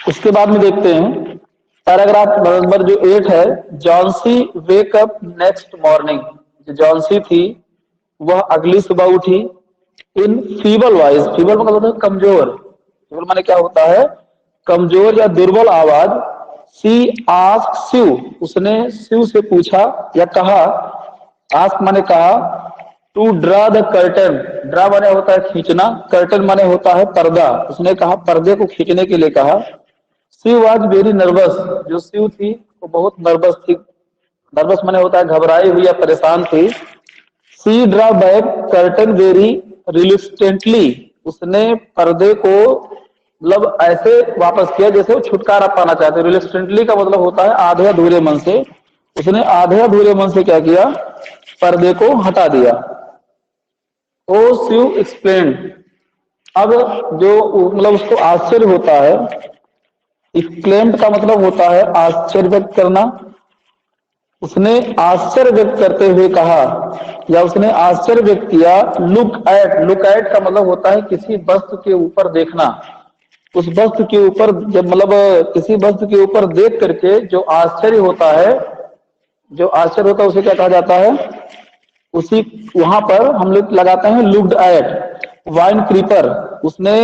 उसके बाद में देखते हैं पैराग्राफ नंबर जो 8 है, Johnsy wake up next morning. जो जॉन्सी थी वह अगली सुबह उठी इन फीबल वॉइस। फीबल मतलब होता है कमजोर। फीबल माने क्या होता है? कमजोर या दुर्बल आवाज। सी आस्क शिव, उसने शिव से पूछा या कहा। आस्क माने कहा। To draw the curtain, draw माने होता है खींचना, कर्टन माने होता है पर्दा। उसने कहा पर्दे को खींचने के लिए कहा। शी वॉज वेरी नर्वस, जो शिव थी वो बहुत नर्वस थी। नर्वस माने होता है घबराई हुई या परेशान थी। She draw back curtain very reluctantly, उसने पर्दे को मतलब ऐसे वापस किया जैसे वो छुटकारा पाना चाहते। रिलुस्टेंटली का मतलब होता है आधे अधूरे मन से। उसने आधे अधूरे मन से क्या किया? पर्दे को हटा दिया। ओ शिव एक्सप्लेन, अब जो मतलब उसको आश्चर्य होता है। एक्सप्लेन का मतलब होता है आश्चर्य व्यक्त करना। उसने आश्चर्य व्यक्त करते हुए कहा या उसने आश्चर्य व्यक्त किया। लुक एट, लुक एट का मतलब होता है किसी वस्तु के ऊपर देखना। उस वस्तु के ऊपर जब मतलब किसी वस्तु के ऊपर देख करके जो आश्चर्य होता है, जो आश्चर्य होता है उसे क्या कहा जाता है? उसी वहां पर हम लोग लगाते हैं लुक्ड एट वाइन क्रीपर। उसने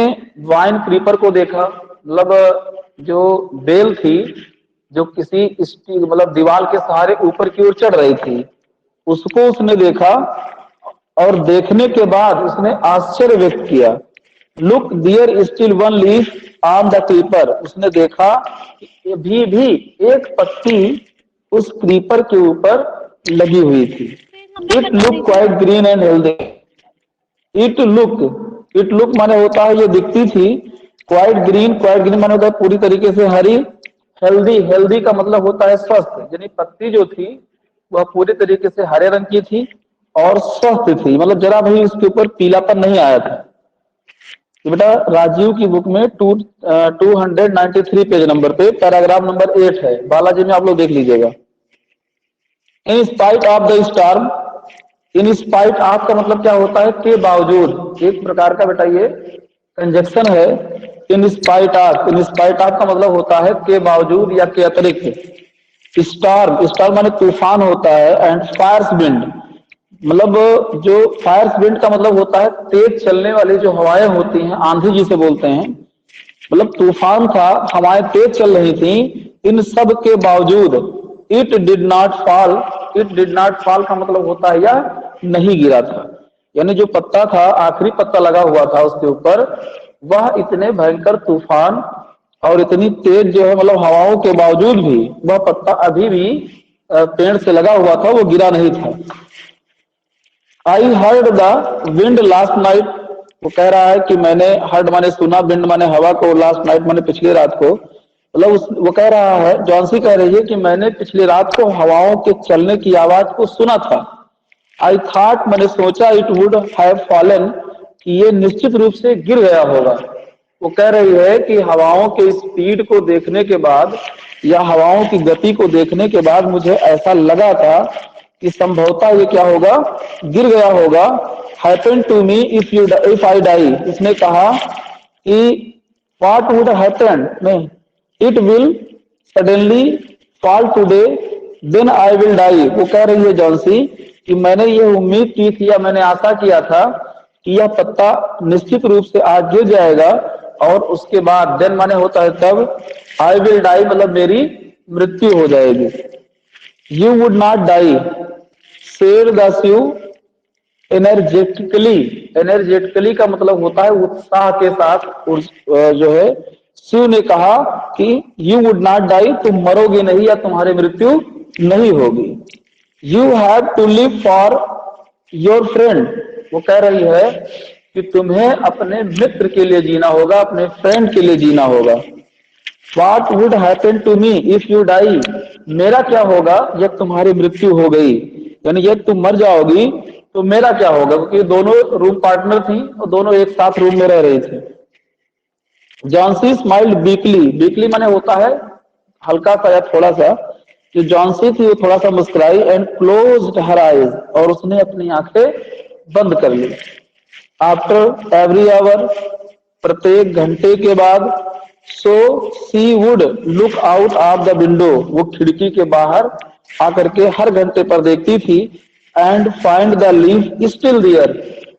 वाइन क्रीपर को देखा, मतलब जो बेल थी जो किसी मतलब दीवार के सहारे ऊपर की ओर चढ़ रही थी, उसको उसने देखा और देखने के बाद उसने आश्चर्य व्यक्त किया। Look there still one leaf on the creeper, उसने देखा कि भी एक पत्ती उस क्रीपर के ऊपर लगी हुई थी। It look quite green and healthy, it look माने होता है ये दिखती थी। क्वाइट ग्रीन माने होता है पूरी तरीके से हरी। हेल्दी, हेल्दी का मतलब होता है स्वस्थ, यानी पत्ती जो थी वह पूरी तरीके से हरे रंग की थी और स्वस्थ थी, मतलब जरा भी इसके ऊपर पीलापन नहीं आया था। तो बेटा राजीव की बुक में 293 पेज नंबर पे पैराग्राफ नंबर 8 है, बालाजी में आप लोग देख लीजिएगा। In spite of the storm, in spite of का मतलब क्या होता है? के बावजूद। एक प्रकार का बेटा ये कंजक्शन है। In spite of, in spite of का मतलब होता है के बावजूद या के अतिरिक्त। स्टार्म, स्टार्म माने तूफान होता है। एंड फायर्स विंड, मतलब जो फायर्स विंड का मतलब होता है तेज चलने वाली जो हवाएं होती हैं, आंधी जिसे बोलते हैं। मतलब तूफान था, हवाएं तेज चल रही थी, इन सब के बावजूद it did not fall. It did not fall का मतलब होता है यह नहीं गिरा था, यानी जो पत्ता था, आखिरी पत्ता लगा हुआ था उसके ऊपर, वह इतने भयंकर तूफान और इतनी तेज जो है मतलब हवाओं के बावजूद भी वह पत्ता अभी भी पेड़ से लगा हुआ था, वो गिरा नहीं था। I heard the wind last night, वो कह रहा है कि मैंने हर्ड माने सुना, विंड माने हवा को, लास्ट नाइट माने पिछली रात को। मतलब वो कह रहा है, जॉन्सी कह रही है कि मैंने पिछली रात को हवाओं के चलने की आवाज को सुना था। आई थॉट, मैंने सोचा, इट वुड हैव फॉलन, कि ये निश्चित रूप से गिर गया होगा। वो कह रही है कि हवाओं के स्पीड को देखने के बाद या हवाओं की गति को देखने के बाद मुझे ऐसा लगा था कि संभवतः ये क्या होगा? गिर गया होगा। Happen to me if I die, उसने कहा कि व्हाट वुड हैपन, नहीं, it will suddenly fall today then I will die. वो कह रही है जॉन्सी कि मैंने ये उम्मीद की थी या मैंने आशा किया था कि यह पत्ता निश्चित रूप से आज गिर जाएगा और उसके बाद देन माने होता है तब, आई विल डाई मतलब मेरी मृत्यु हो जाएगी। You would not die said the Sue energetically, energetically का मतलब होता है उत्साह के साथ। जो है शिव ने कहा कि यू वुड नॉट डाई, तुम मरोगे नहीं या तुम्हारी मृत्यु नहीं होगी। You have to live for your friend, वो कह रही है कि तुम्हें अपने मित्र के लिए जीना होगा, अपने फ्रेंड के लिए जीना होगा। What would happen to me if you die, मेरा क्या होगा जब तुम्हारी मृत्यु हो गई, यानी जब तुम मर जाओगी तो मेरा क्या होगा, क्योंकि दोनों रूम पार्टनर थी और दोनों एक साथ रूम में रह रही थी। जॉन्सी स्माइल्ड वीकली, वीकली माने होता है हल्का सा या थोड़ा सा। जो जॉन्सी थी वो थोड़ा सा मुस्कुराई। एंड क्लोज्ड हर आईज, और उसने अपनी आंखें बंद कर ली। आफ्टर एवरी आवर, प्रत्येक घंटे के बाद, so she would look out of the window, वो खिड़की के बाहर आकर के हर घंटे पर देखती थी। And find the leaf still there,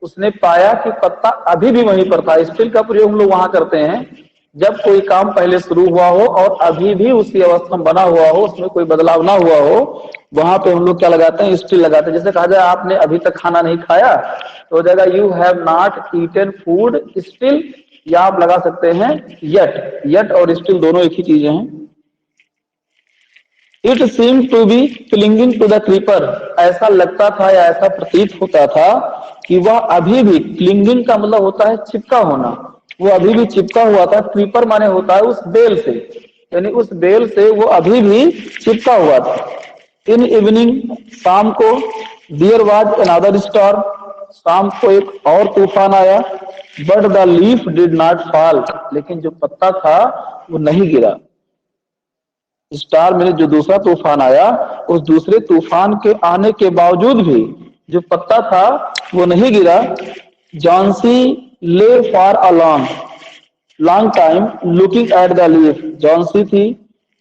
उसने पाया कि पत्ता अभी भी वहीं पर था। स्टिल का प्रयोग हम लोग वहां करते हैं जब कोई काम पहले शुरू हुआ हो और अभी भी उसी अवस्था में बना हुआ हो, उसमें कोई बदलाव ना हुआ हो, वहां पे हम लोग क्या लगाते हैं, स्टिल लगाते हैं। जैसे कहा जाए आपने अभी तक खाना नहीं खाया, तो हो जाएगा you have not eaten food still, या आप लगा सकते हैं यट। यट और स्टिल दोनों एक ही चीजें हैं। It seem to be clinging to the creeper, ऐसा लगता था या ऐसा प्रतीत होता था कि वह अभी भी, क्लिंगिंग का मतलब होता है चिपका होना, वो अभी भी चिपका हुआ था। क्रीपर माने होता है उस बेल से, यानी उस बेल से वो अभी भी चिपका हुआ था। इन इवनिंग, शाम को, देयर वाज अनदर स्टॉर्म, शाम को एक और तूफान आया। But the leaf did not fall, लेकिन जो पत्ता था वो नहीं गिरा। स्टार में जो दूसरा तूफान आया, उस दूसरे तूफान के आने के बावजूद भी जो पत्ता था वो नहीं गिरा। Johnsy lay for a long time looking at the leaf, Johnsy थी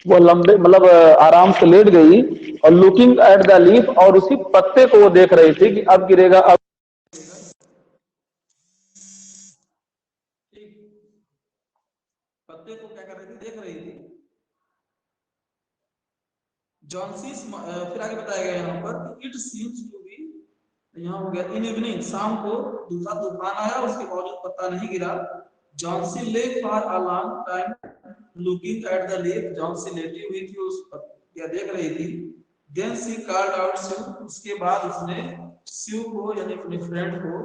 वो लंबे मतलब आराम से लेट गई और लुकिंग एट द लीफ, और उसी पत्ते को वो देख रही थी कि अब गिरेगा, अब पत्ते को क्या कर रही थी, देख रही थी। जॉन्सी फिर आगे बताया गया यहाँ पर, इट सीम्स टू बी, यहाँ हो गया इन इवनिंग, शाम को दूसरा तूफान आया, उसके बावजूद पत्ता नहीं गिरा। Johnsy lay for a long time looking at the lake, Johnsy लेटी हुई थी, उस क्या देख रही थी। Then she called out Sue, उसके बाद उसने शिव को यानी अपने फ्रेंड को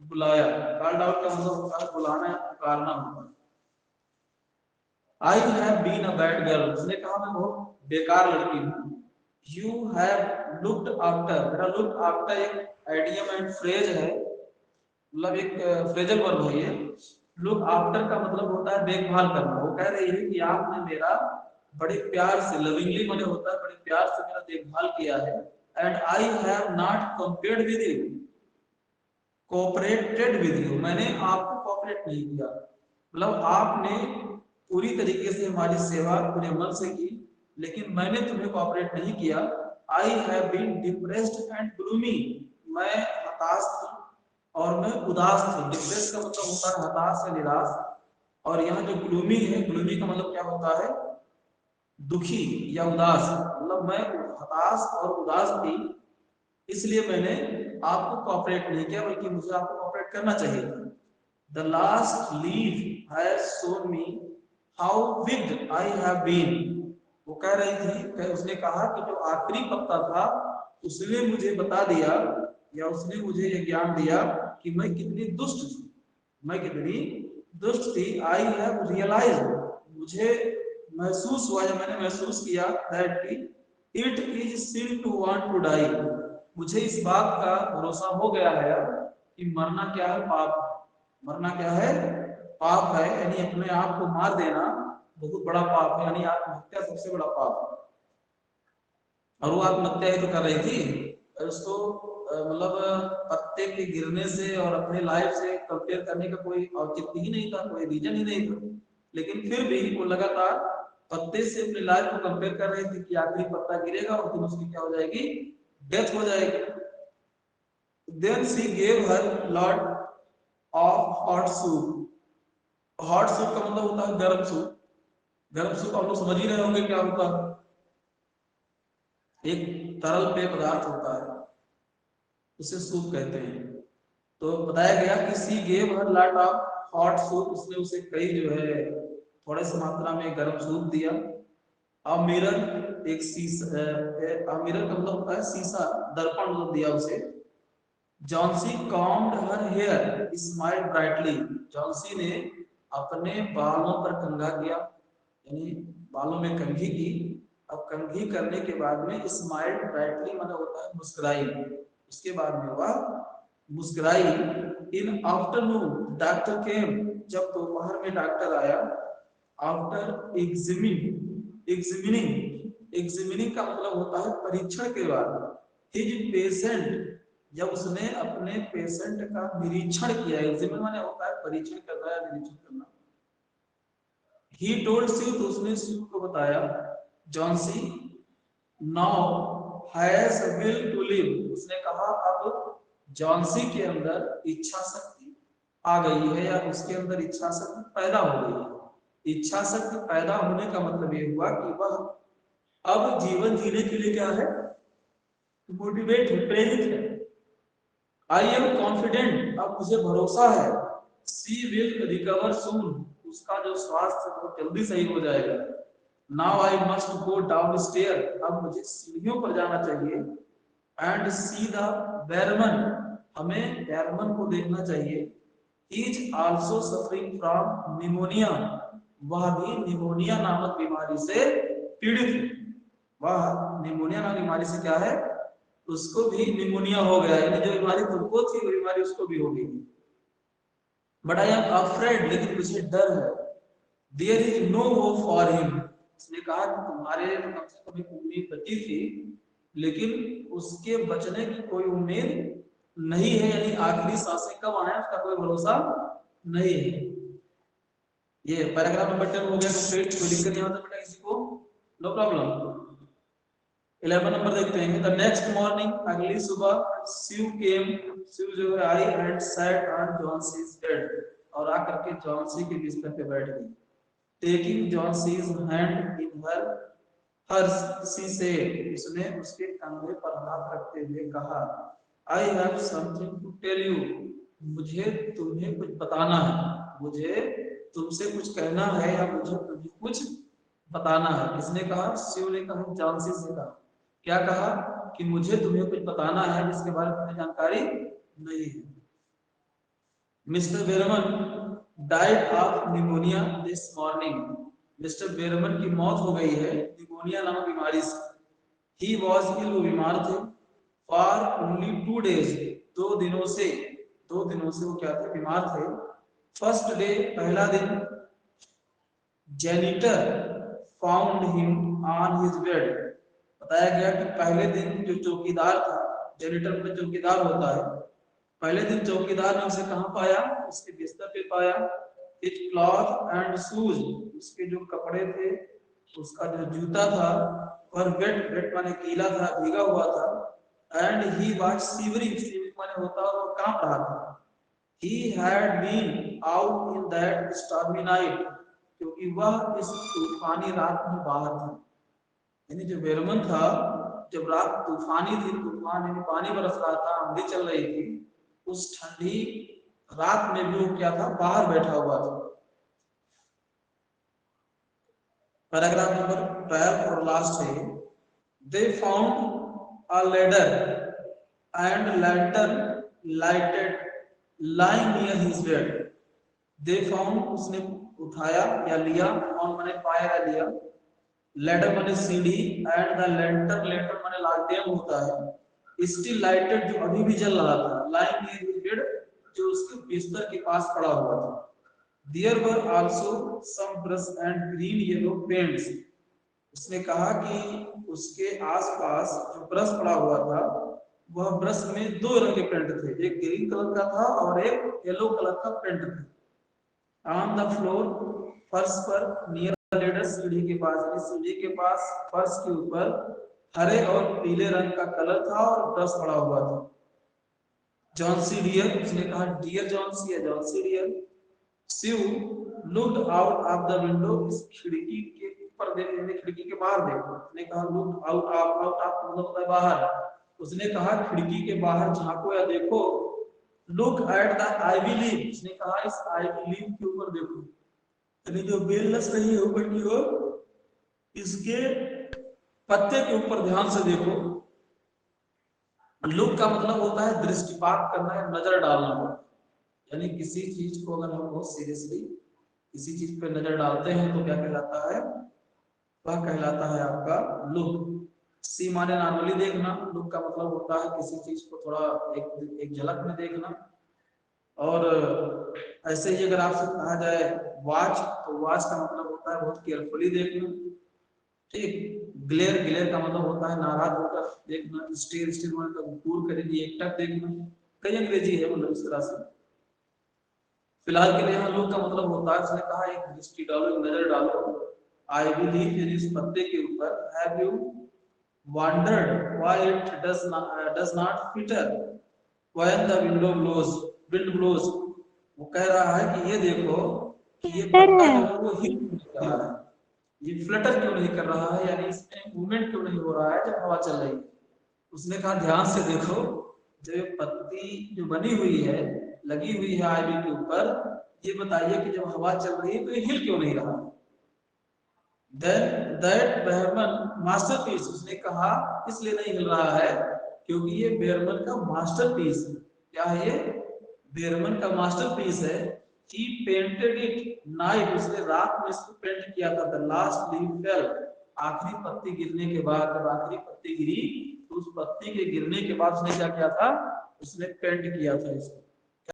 बुलाया। कॉल्ड आउट का मतलब होता है बुलाना या पुकारना होता है। I have been a bad girl, उसने कहा मैं बहुत बेकार लड़की हूँ। यू हैव लुक्ड आफ्टर, मेरा लुक आफ्टर एक आइडियम एंड फ्रेज है, मतलब एक फ्रेजल वर्ब है ये। लुक आफ्टर का मतलब होता है देखभाल करना। वो कह रही है कि आपने मेरा बड़े प्यार से, लविंगली मैंने होता है बड़े प्यार से मेरा देखभाल किया है। And I have not compared with you, cooperated with you, मैंने आपको कोऑपरेट नहीं किया, मतलब आपने पूरी तरीके से हमारी सेवा पूरे मन से की, लेकिन मैंने तुम्हें कोऑपरेट नहीं किया। I have been depressed and gloomy, मैं हताश थी और मैं उदास थी। डिप्रेस का मतलब होता है हताश या निराश, और यहाँ जो ग्लूमी है, ग्लूमी का मतलब क्या होता है, दुखी या उदास, मतलब मैं हताश और उदास थी, इसलिए मैंने आपको कोऑपरेट नहीं किया, बल्कि मुझे आपको कोऑपरेट करना चाहिए था। The last leaf has shown me how wicked I have been, वो कह रही थी, उसने कहा कि जो आखिरी पत्ता था उसने मुझे बता दिया, या उसने मुझे ये ज्ञान दिया कि मैं कितनी दुष्ट थी, मैं कितनी दुष्ट थी। आई हैव रियलाइज, मुझे महसूस हुआ या मैंने महसूस किया that it is sin to want to die, मुझे इस बात का भरोसा हो गया है कि मरना क्या है, पाप, मरना क्या है, पाप है, यानी अपने आप को मार देना बहुत बड़ा पाप है, यानी आत्महत्या सबसे बड़ा पाप है। और वो आत्महत्या ही तो कर रही थी, उसको मतलब पत्ते के गिरने से और अपने लाइफ से कंपेयर करने का कोई औचित्य ही नहीं था, कोई रीजन ही नहीं था, लेकिन फिर भी वो लगातार पत्ते से अपनी लाइफ को कंपेयर कर रही थी कि आखिरी पत्ता गिरेगा और फिर उसकी क्या हो जाएगी, डेथ हो जाएगी। Then she gave her lot of hot soup, hot soup का मतलब होता है गर्म सूप, गर्म सूप आप लोग समझ ही रहे होंगे क्या होता है, एक तरल पेय पदार्थ होता है, उसे सूप कहते हैं। तो बताया गया कि सी gave her lot of hot soup, उसने उसे कई जो है थोड़े से मात्रा में गर्म सूप दिया। अ मिरर, एक शीशा, अ मिरर का मतलब होता है शीशा, दर्पण मतलब दिया उसे। Johnsy combed her hair smiled brightly, Johnsy ने अपने बालों पर कंघा किया, यानी बालों में कंघी की। अब कंघी करने के बाद में स्माइल्ड ब्राइटली मतलब होता है मुस्कुराई, उसके बाद में वह मुस्कुराई। इन आफ्टरनून डॉक्टर केम, जब दोपहर में डॉक्टर आया। आफ्टर एग्जामिनिंग का मतलब होता है परीक्षण के बाद। हिज पेशेंट, जब उसने अपने पेशेंट का निरीक्षण किया, एग्जामिन माने होता है परीक्षण करना या निरीक्षण करना। ही टोल्ड शिव, तो उसने शिव को बताया, Johnsy now has will to live, उसने कहा अब जॉन्सी के अंदर इच्छा शक्ति आ गई है, या उसके अंदर इच्छा शक्ति पैदा हो गई है। इच्छा शक्ति पैदा होने का मतलब ये हुआ कि वह अब जीवन जीने के लिए क्या है, मोटिवेट है, प्रेरित है। आई एम कॉन्फिडेंट, अब मुझे भरोसा है, सी विल रिकवर सून, उसका जो स्वास्थ्य है वो जल्दी सही हो जाएगा। Now I must go down stair, अब मुझे सीढ़ियों पर जाना चाहिए। एंड सी द बैरमन, हमें बैरमन को देखना चाहिए। He is also suffering from pneumonia, वह भी निमोनिया नामक बीमारी से पीड़ित है। वह निमोनिया नामक बीमारी से क्या है, उसको भी निमोनिया हो गया, यानी जो बीमारी तुमको थी वो बीमारी उसको भी हो गई। बट आई एम अफ्रेड, लेकिन मुझे डर है। There is no hope for him, उसने कहा कि तुम्हारे कम से कम एक उम्मीद बची थी, लेकिन उसके बचने की कोई उम्मीद नहीं है, यानी आखिरी सांसें कब आए उसका कोई भरोसा नहीं है। ये पैराग्राफ नंबर 10 हो गया कंप्लीट, कोई दिक्कत नहीं होता बेटा किसी को, नो प्रॉब्लम। 11 नंबर देखते हैं। द नेक्स्ट मॉर्निंग, अगली सुबह, शिव केम, शिव जो है I and sat on Johnsy's bed, और आकर के जॉन्सी के बिस्तर पे बैठ गई। Taking Johnsy's hand in her सी से, उसने उसके कंधे पर हाथ रखते हुए कहा, I have something to tell you, मुझे तुम्हें कुछ बताना है, मुझे तुमसे कुछ कहना है, या मुझे तुम्हें कुछ बताना है। किसने कहा, शिव ने कहा, जॉन्सी से कहा। क्या कहा कि मुझे तुम्हें कुछ बताना है जिसके बारे में तुम्हें जानकारी नहीं है। Mister Behrman died of pneumonia this morning, mister Behrman की मौत हो गई है निमोनिया नामक बीमारी से। ही वॉज इल, वो बीमार थे, फॉर ओनली 2 days, 2 दिनों से, 2 दिनों से वो क्या थे, बीमार थे। फर्स्ट डे, पहला दिन, janitor found him on his bed, बताया गया कि पहले दिन जो चौकीदार था, जेनिटर में चौकीदार होता है, पहले दिन चौकीदार ने उसे कहां पाया, उसके बिस्तर पे पाया। इट क्लॉथ एंड शूज, उसके जो कपड़े थे, उसका जो जूता था, और वेट, वेट माने गीला था, भीगा हुआ था। And he was shivering, shivering माने होता है वो कांप रहा था। He had been out in that stormy night, क्योंकि वह इस तूफानी रात में बाहर था। यानी जो बेरमन था, जब रात तूफानी थी, तूफान यानी पानी बरस रहा था, आंधी चल रही थी, उस ठंडी रात में भी वो क्या था, बाहर बैठा हुआ था। पैराग्राफ नंबर 12 और लास्ट है। They found a ladder and lantern lighted lying near his bed, they found, उसने उठाया या लिया, फाउंड माने पाया या लिया, लेडर माने सीढ़ी, एंड द लेंटर, लेंटर माने लालटेन होता है, स्टिल लाइटेड जो अभी भी जल रहा था, लाइंग नियर हिज बेड जो उसके बिस्तर के पास पड़ा हुआ था। There were also some brush and green yellow paints, उसने कहा कि उसके आसपास जो ब्रश पड़ा हुआ था, वह ब्रश में 2 रंग के पेंट थे, एक ग्रीन कलर का था और एक येलो कलर का पेंट था। ऑन द फ्लोर, फर्श पर, नियर लेडर, सीढ़ी के पास, सीढ़ी के पास फर्श के ऊपर हरे और पीले रंग का कलर था और ब्रश पड़ा हुआ था। जॉन्सी डियर, उसने कहा डियर जॉन्सी या Johnsy dear. Sue looked out of the window, इस खिड़की के ऊपर देखने, खिड़की के बाहर देखो, उसने कहा look out of, out of मतलब होता है बाहर, उसने कहा खिड़की के बाहर झांको या देखो। Look at the ivy leaf, उसने कहा इस आईवी लीफ के ऊपर देखो, यानी जो बेल लस रही है ऊपर की ओर, इसके पत्ते के ऊपर ध्यान से देखो। लुक का मतलब होता है दृष्टिपात करना है, नजर डालना, यानी किसी चीज को अगर हम बहुत सीरियसली किसी चीज पे नजर डालते हैं तो क्या कहलाता है, वह कहलाता है आपका लुक। सी माने नॉर्मली देखना, लुक का मतलब होता है किसी चीज को थोड़ा एक झलक में देखना। और ऐसे ही अगर आपसे कहा जाए वॉच, तो वॉच का मतलब होता है बहुत केयरफुली देखना, ठीक। ग्लेयर, ग्लेयर का मतलब होता है नाराज होकर देखना। स्टील, स्टील मतलब दूर करीबी एकटक देखना, कई अंग्रेजी है मतलब इस तरह से। फिलहाल के लिए यहाँ लुक का मतलब होता है, उसने कहा एक दृष्टि डालो, एक नजर डालो, आई बिलीव इन इस पत्ते के ऊपर, have you wondered why it does not flutter when the wind blows. वो कह रहा है कि ये देखो कि ये पत्ता जो है वो हिल क्यों रहा है, ये फ्लटर क्यों नहीं कर रहा है, यानी इसमें मूवमेंट क्यों नहीं हो रहा है जब हवा चल रही है। उसने कहा ध्यान से देखो, जो पत्ती जो बनी हुई है, लगी हुई है आईवी के ऊपर, ये बताइए कि जब हवा चल रही है तो ये हिल क्यों नहीं रहा। देन दैट बेयरमैन मास्टरपीस, उसने कहा इसलिए नहीं हिल रहा है क्योंकि ये बेयरमैन का मास्टरपीस है। क्या है ये? बेयरमैन का मास्टरपीस है। ही पेंटेड इट नाइट, उसने रात में इसको पेंट किया था। द लास्ट लीफ फेल, आखिरी पत्ती गिरने के बाद, जब आखिरी पत्ती गिरी तो उस पत्ती के गिरने के बाद उसने क्या किया था, उसने पेंट किया था इसको।